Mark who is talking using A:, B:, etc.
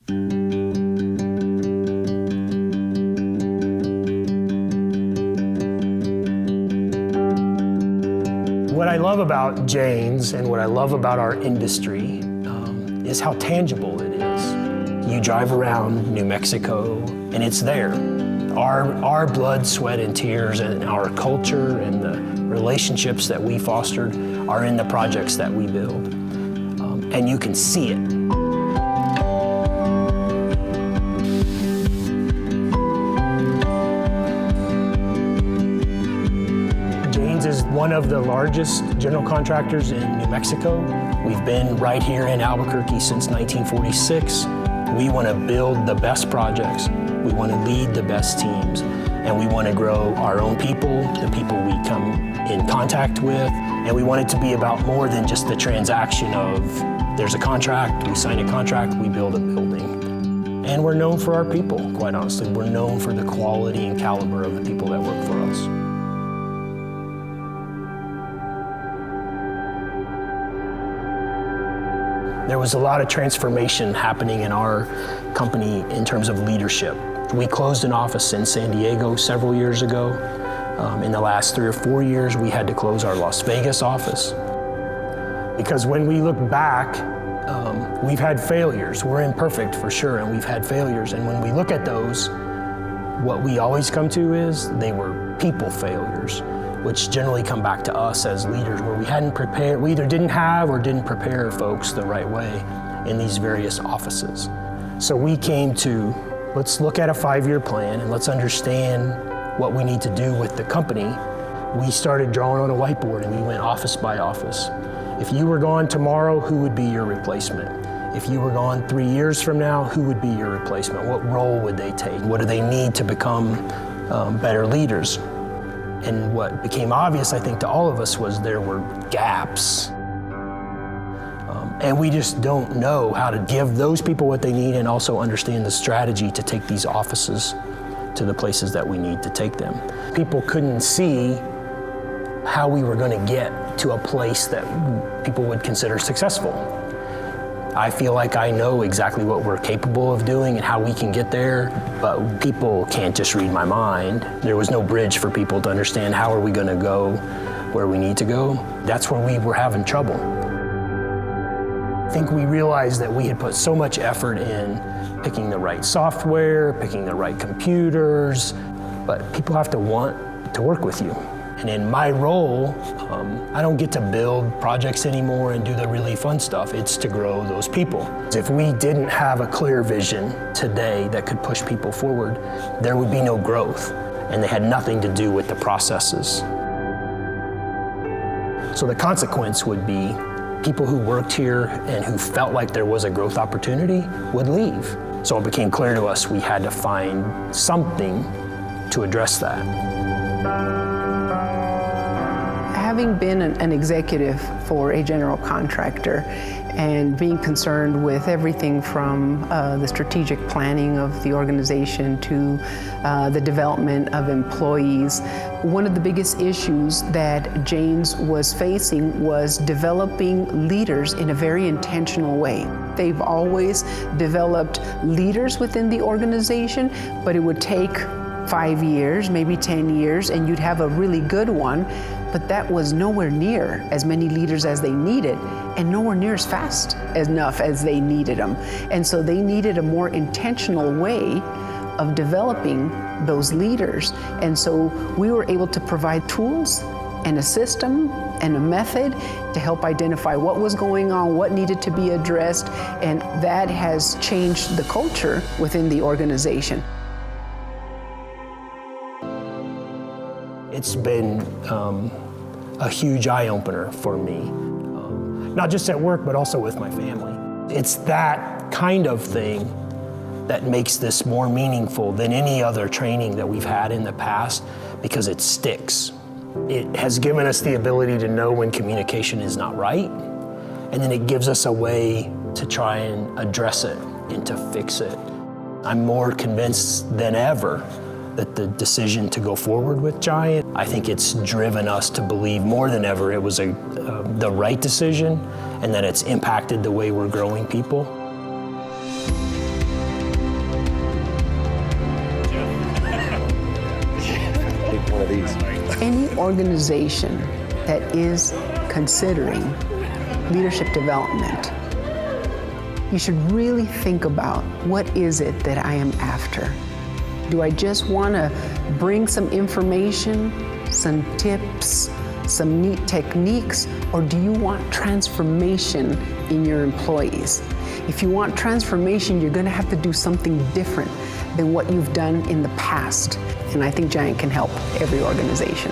A: What I love about JAYNES and what I love about our industry is how tangible it is. You drive around New Mexico and it's there. Our blood, sweat, and tears and our culture and the relationships that we fostered are in the projects that we build. And you can see it. JAYNES is one of the largest general contractors in New Mexico. We've been right here in Albuquerque since 1946. We want to build the best projects. We want to lead the best teams. And we want to grow our own people, the people we come in contact with. And we want it to be about more than just the transaction of there's a contract, we sign a contract, we build a building. And we're known for our people, quite honestly. We're known for the quality and caliber of the people that work for us. There was a lot of transformation happening in our company in terms of leadership. We closed an office in San Diego several years ago. In the last 3 or 4 years, we had to close our Las Vegas office. Because when we look back, we've had failures. We're imperfect for sure, and we've had failures. And when we look at those, what we always come to is they were people failures, which generally come back to us as leaders where we hadn't prepared, we either didn't have or didn't prepare folks the right way in these various offices. So we came to, let's look at a 5-year plan and let's understand what we need to do with the company. We started drawing on a whiteboard and we went office by office. If you were gone tomorrow, who would be your replacement? If you were gone 3 years from now, who would be your replacement? What role would they take? What do they need to become better leaders? And what became obvious, I think, to all of us was there were gaps. And we just don't know how to give those people what they need and also understand the strategy to take these offices to the places that we need to take them. People couldn't see how we were going to get to a place that people would consider successful. I feel like I know exactly what we're capable of doing and how we can get there, but people can't just read my mind. There was no bridge for people to understand how are we going to go where we need to go. That's where we were having trouble. I think we realized that we had put so much effort in picking the right software, picking the right computers, but people have to want to work with you. And in my role, I don't get to build projects anymore and do the really fun stuff. It's to grow those people. If we didn't have a clear vision today that could push people forward, there would be no growth, and they had nothing to do with the processes. So the consequence would be people who worked here and who felt like there was a growth opportunity would leave. So it became clear to us we had to find something to address that.
B: Having been an executive for a general contractor and being concerned with everything from the strategic planning of the organization to the development of employees, one of the biggest issues that JAYNES was facing was developing leaders in a very intentional way. They've always developed leaders within the organization, but it would take 5 years, maybe 10 years, and you'd have a really good one, but that was nowhere near as many leaders as they needed, and nowhere near as fast enough as they needed them. And so they needed a more intentional way of developing those leaders. And so we were able to provide tools and a system and a method to help identify what was going on, what needed to be addressed, and that has changed the culture within the organization.
A: It's been a huge eye-opener for me, not just at work, but also with my family. It's that kind of thing that makes this more meaningful than any other training that we've had in the past, because it sticks. It has given us the ability to know when communication is not right, and then it gives us a way to try and address it and to fix it. I'm more convinced than ever that the decision to go forward with Giant, I think it's driven us to believe more than ever it was the right decision, and that it's impacted the way we're growing people.
C: of these.
B: Any organization that is considering leadership development, you should really think about, what is it that I am after? Do I just want to bring some information, some tips, some neat techniques, or do you want transformation in your employees? If you want transformation, you're going to have to do something different than what you've done in the past. And I think Giant can help every organization.